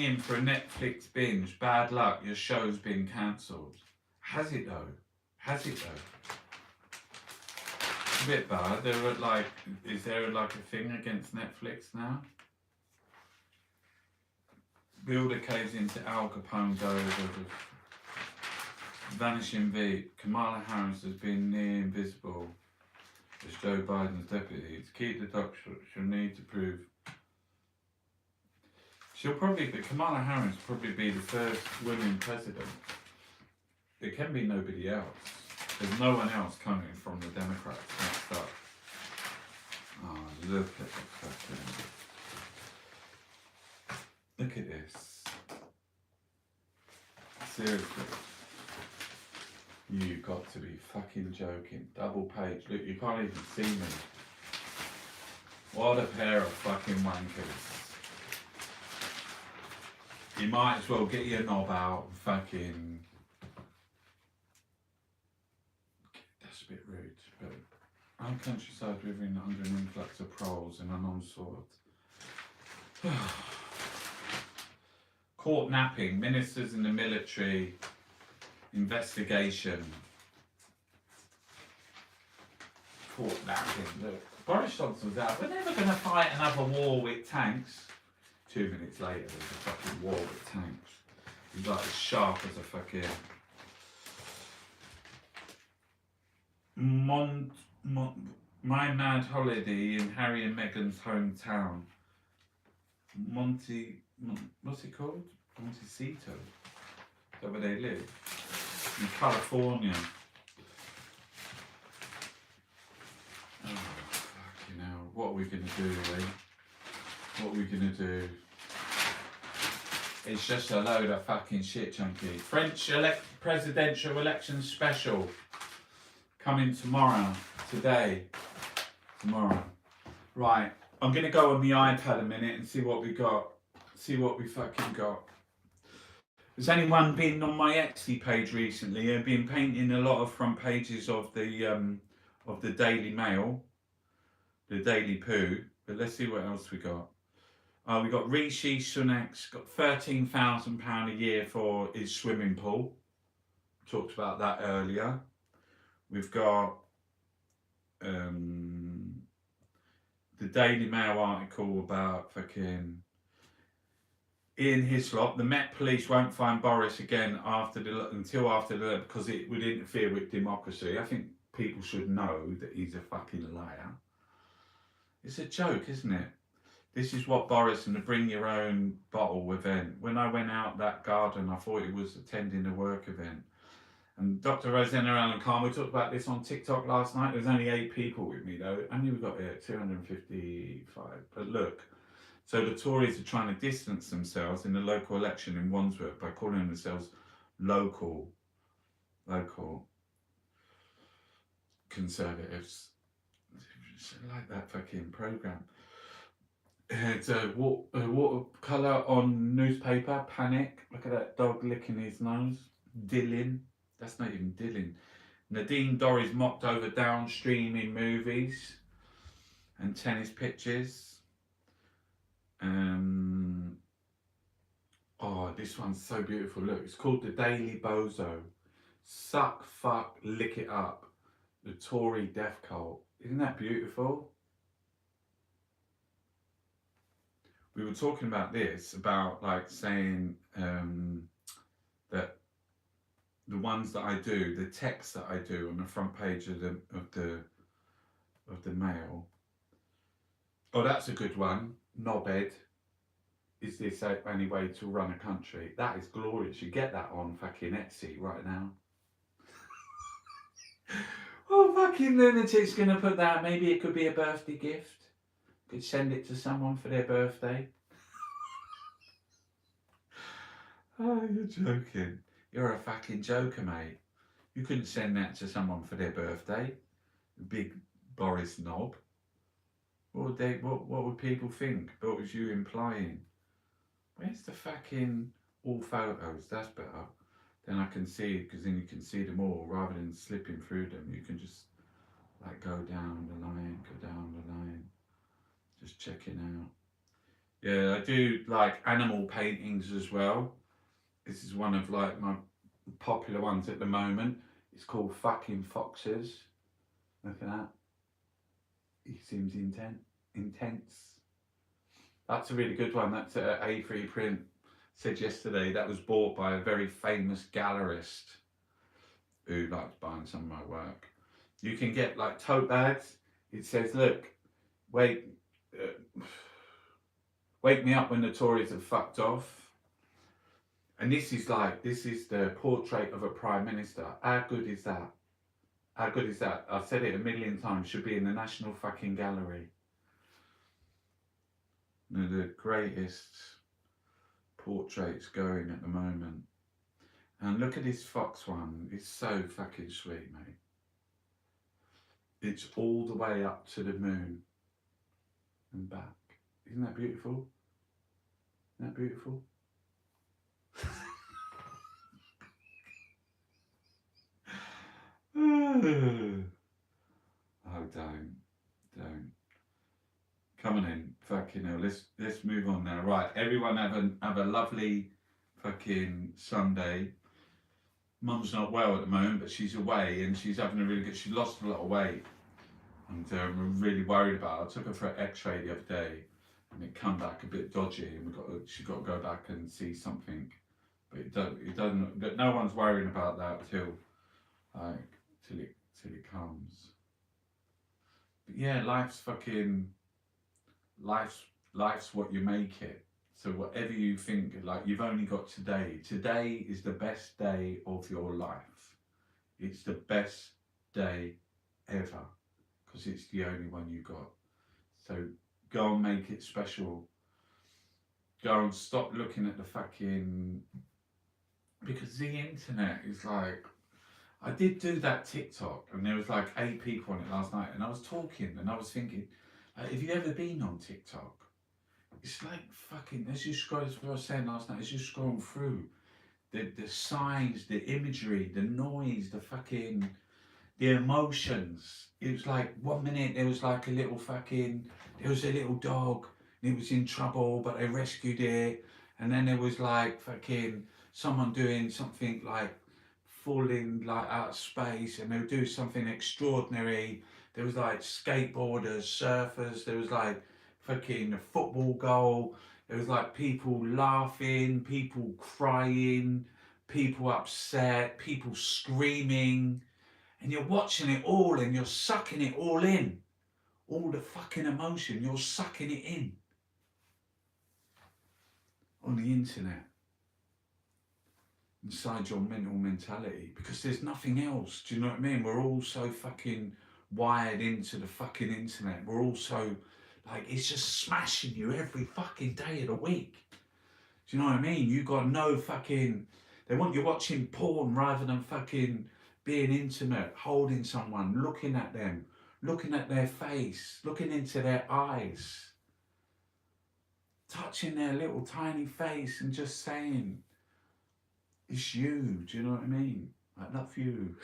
in for a Netflix binge. Bad luck, your show's been cancelled. Has it though? Has it though? It's a bit bad. Is there like a thing against Netflix now? Builder caves into Al Capone does. Vanishing V. Kamala Harris has been near invisible as Joe Biden's deputy. To keep the doctor, she'll need to prove. Kamala Harris will probably be the first woman president. There can be nobody else. There's no one else coming from the Democrats. That's up. Oh, look at the fucking. Look at this. Seriously. You got to be fucking joking. Double page. Look, you can't even see me. What a pair of fucking wankers. You might as well get your knob out and fucking. That's a bit rude, but our countryside living under an influx of proles and an onslaught. Caught napping, ministers in the military, investigation. Caught napping. Look, Boris Johnson's out. We're never going to fight another war with tanks. 2 minutes later, there's a fucking war with tanks. He's like as sharp as a fucking. My mad holiday in Harry and Meghan's hometown. What's it called? Montecito. Is that where they live? In California. Oh, fucking hell. What are we going to do, eh? What are we going to do? It's just a load of fucking shit, Chunky. French presidential election special. Coming tomorrow. Today. Tomorrow. Right. I'm going to go on the iPad a minute and see what we got. See what we fucking got. Has anyone been on my Etsy page recently? I've been painting a lot of front pages of the Daily Mail. The Daily Poo. But let's see what else we got. We got Rishi Sunak's got £13,000 a year for his swimming pool. Talked about that earlier. We've got the Daily Mail article about fucking Ian Hislop. The Met Police won't find Boris again until after the because it would interfere with democracy. I think people should know that he's a fucking liar. It's a joke, isn't it? This is what Boris and the Bring Your Own Bottle event. When I went out that garden, I thought it was attending a work event. And Dr. Rosanna Allen Khan, we talked about this on TikTok last night. There was only 8 people with me though. I knew we got here at 255. But look, so the Tories are trying to distance themselves in the local election in Wandsworth by calling themselves local Conservatives. I like that fucking programme. It's a watercolour on newspaper, Panic. Look at that dog licking his nose. Dylan. That's not even Dylan. Nadine Dorries mocked over downstream in movies and tennis pitches. Oh, this one's so beautiful. Look, it's called The Daily Bozo. Suck, fuck, lick it up. The Tory death cult. Isn't that beautiful? We were talking about this, about like saying that the ones that I do, the text that I do on the front page of the Mail. Oh, that's a good one. Knobhead. Is this the only way to run a country? That is glorious. You get that on fucking Etsy right now. Oh, fucking lunatic's gonna put that. Maybe it could be a birthday gift. Could send it to someone for their birthday. Oh, you're joking. You're a fucking joker, mate. You couldn't send that to someone for their birthday. Big Boris knob. What would people think? What was you implying? Where's the fucking all photos? That's better. Then I can see, because then you can see them all rather than slipping through them. You can just like go down the line, just checking out. Yeah, I do like animal paintings as well. This is one of like my popular ones at the moment. It's called Fucking Foxes. Look at that. He seems intense. That's a really good one. That's A3 print. Said yesterday that was bought by a very famous gallerist who likes buying some of my work. You can get like tote bags. It says, "Look, wait, wake me up when the Tories have fucked off." And this is the portrait of a prime minister. How good is that? How good is that? I've said it a million times. Should be in the National fucking Gallery. One of the greatest portraits going at the moment. And look at this fox one. It's so fucking sweet, mate. It's all the way up to the moon and back. Isn't that beautiful? Isn't that beautiful? Oh, don't. Come on in, fucking hell. Let's move on now. Right, everyone have a lovely fucking Sunday. Mum's not well at the moment, but she's away and she's having a really good. She lost a lot of weight, and we're really worried about her. I took her for an X-ray the other day, and it come back a bit dodgy, and she got to go back and see something. But it doesn't. No one's worrying about that till it comes. But yeah, life's what you make it. So whatever you think, like you've only got today. Today is the best day of your life. It's the best day ever because it's the only one you got. So go and make it special. Go and stop looking at the fucking, because the internet is like, I did do that TikTok and there was like 8 people on it last night and I was talking and I was thinking, have you ever been on TikTok? It's like fucking, as you scroll, as I was saying last night, as you scroll through, the signs, the imagery, the noise, the emotions. It was like 1 minute there was like there was a little dog and it was in trouble but they rescued it. And then there was like fucking someone doing something like falling like out of space and they'll do something extraordinary. There was like skateboarders, surfers, there was like fucking a football goal. There was like people laughing, people crying, people upset, people screaming. And you're watching it all and you're sucking it all in. All the fucking emotion, you're sucking it in. On the internet. Inside your mental mentality. Because there's nothing else. Do you know what I mean? We're all so fucking wired into the fucking internet. We're all so, like, it's just smashing you every fucking day of the week. Do you know what I mean? You got no fucking, they want you watching porn rather than fucking being intimate, holding someone, looking at them, looking at their face, looking into their eyes, touching their little tiny face and just saying, it's you, do you know what I mean? I love you.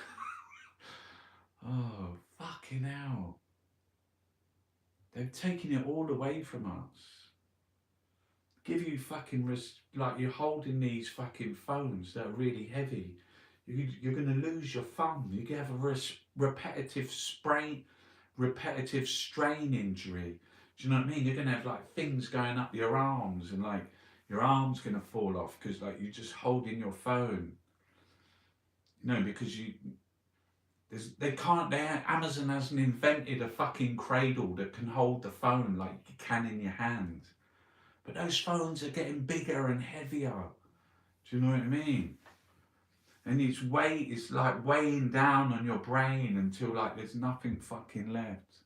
Oh, fucking hell. They've taken it all away from us. Give you fucking, like you're holding these fucking phones that are really heavy. You're going to lose your thumb. You can have a repetitive strain injury. Do you know what I mean? You're going to have like things going up your arms and like your arm's going to fall off because like you're just holding your phone. You know, because Amazon hasn't invented a fucking cradle that can hold the phone like you can in your hand. But those phones are getting bigger and heavier. Do you know what I mean? And its weight is like weighing down on your brain until like there's nothing fucking left.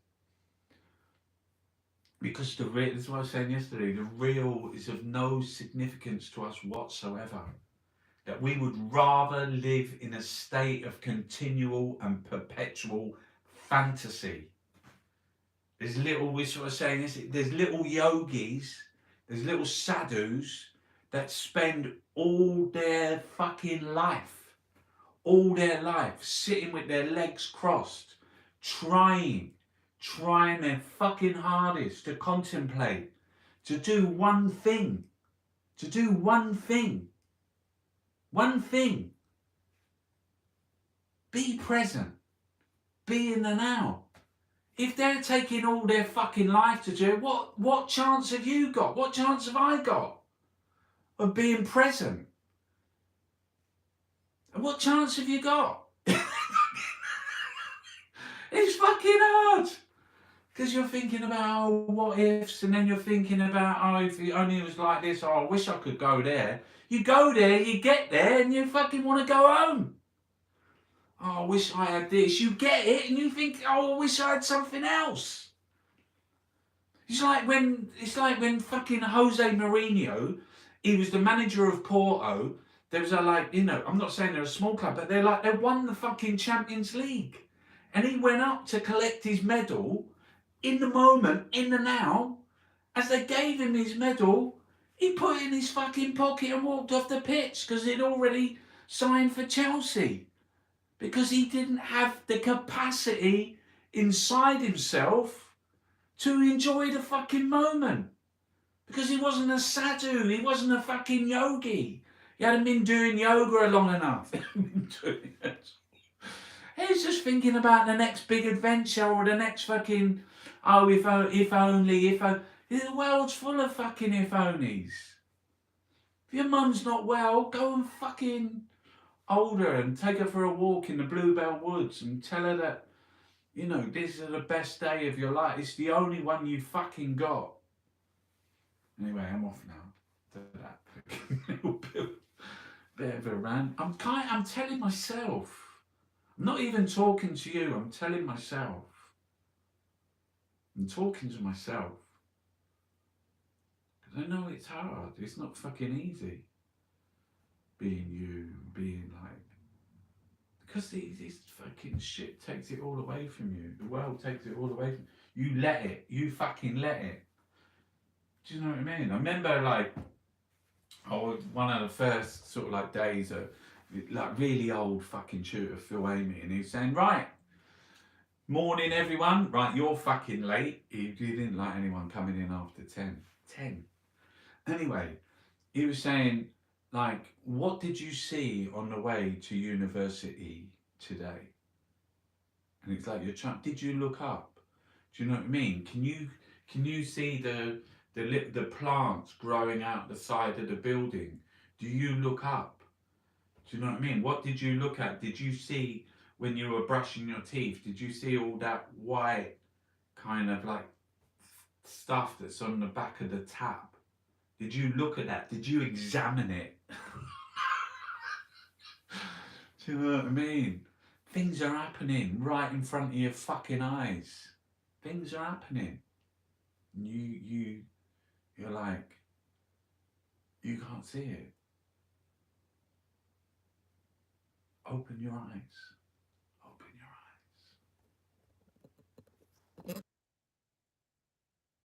Because this is what I was saying yesterday, the real is of no significance to us whatsoever. That we would rather live in a state of continual and perpetual fantasy. There's little yogis, there's little sadhus that spend all their fucking life sitting with their legs crossed, trying their fucking hardest to contemplate to do one thing. To do one thing. One thing. Be present. Be in the now. If they're taking all their fucking life to do it, what chance have you got? What chance have I got of being present? And what chance have you got? It's fucking hard. Because you're thinking about, oh, what ifs, and then you're thinking about, oh, if it only was like this, oh, I wish I could go there. You go there, you get there, and you fucking want to go home. Oh, I wish I had this. You get it, and you think, oh, I wish I had something else. It's like when fucking Jose Mourinho, he was the manager of Porto. There was I'm not saying they're a small club, but they won the fucking Champions League. And he went up to collect his medal in the moment, in the now. As they gave him his medal, he put it in his fucking pocket and walked off the pitch because he'd already signed for Chelsea. Because he didn't have the capacity inside himself to enjoy the fucking moment. Because he wasn't a sadhu, he wasn't a fucking yogi. He hadn't been doing yoga long enough. He was just thinking about the next big adventure or the next fucking, oh, if only. The world's full of fucking if onlys. If your mum's not well, go and fucking hold her and take her for a walk in the Bluebell Woods and tell her that, this is the best day of your life. It's the only one you fucking got. Anyway, I'm off now. To that little bit of a rant. I'm telling myself. I'm not even talking to you. I'm telling myself. I'm talking to myself. Because I know it's hard. It's not fucking easy. Being you, being like... Because this fucking shit takes it all away from you. The world takes it all away from you. You let it. You fucking let it. Do you know what I mean? I remember one of the first sort of days of really old fucking tutor Phil Amy, and he was saying, right, morning everyone, right, you're fucking late. He didn't like anyone coming in after 10. Anyway, he was saying, what did you see on the way to university today? And it's like, did you look up? Do you know what I mean? Can you see the plants growing out the side of the building? Do you look up? Do you know what I mean? What did you look at? Did you see when you were brushing your teeth? Did you see all that white kind of stuff that's on the back of the tap? Did you look at that? Did you examine it? Do you know what I mean? Things are happening right in front of your fucking eyes. Things are happening. You're like, you can't see it. Open your eyes.